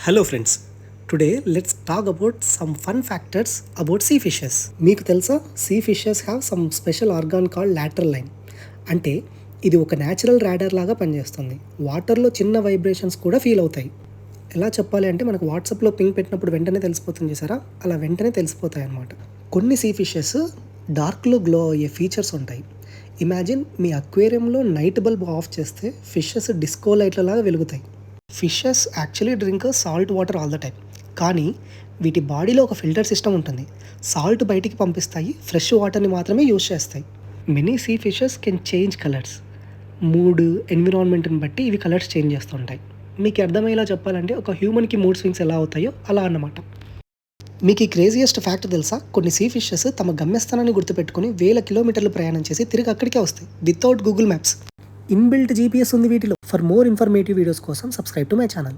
Hello friends, today let's talk about some fun factors about sea fishes. మీకు తెలుసా, sea fishes have some special organ called lateral line. అంటే ఇది ఒక natural radar లాగా పనిచేస్తుంది. వాటర్లో చిన్న వైబ్రేషన్స్ కూడా ఫీల్ అవుతాయి. ఎలా చెప్పాలి అంటే, మనకు వాట్సాప్లో పింగ్ పెట్టినప్పుడు వెంటనే తెలిసిపోతుంది చూసారా, అలా వెంటనే తెలిసిపోతాయి అన్నమాట. కొన్ని సీ ఫిషెస్ డార్క్లో గ్లో అయ్యే ఫీచర్స్ ఉంటాయి. ఇమాజిన్, మీ అక్వేరియంలో నైట్ బల్బ్ ఆఫ్ చేస్తే ఫిషెస్ డిస్కో లైట్లలాగా వెలుగుతాయి. Fishes actually drink salt water all the time, కానీ వీటి బాడీలో ఒక ఫిల్టర్ సిస్టమ్ ఉంటుంది. సాల్ట్ బయటికి పంపిస్తాయి, ఫ్రెష్ వాటర్ని మాత్రమే యూజ్ చేస్తాయి. Many sea fishes can change colours. Mood, ఎన్విరాన్మెంట్ని బట్టి ఇవి కలర్స్ చేంజ్ చేస్తుంటాయి. మీకు అర్థమయ్యేలా చెప్పాలంటే, ఒక హ్యూమన్కి మూడ్ స్వింగ్స్ ఎలా అవుతాయో అలా అన్నమాట. మీకు ఈ క్రేజియస్ట్ ఫ్యాక్ట్ తెలుసా, కొన్ని సీ ఫిషెస్ తమ గమ్యస్థానాన్ని గుర్తుపెట్టుకుని వేల కిలోమీటర్లు ప్రయాణం చేసి తిరిగి అక్కడికే వస్తాయి without Google maps. Inbuilt GPS ఉంది వీటిలో. ఫర్ మోర్ ఇన్ఫర్మేటివ్ వీడియోస్ కోసం సబ్స్క్రైబ్ టు మై ఛానల్.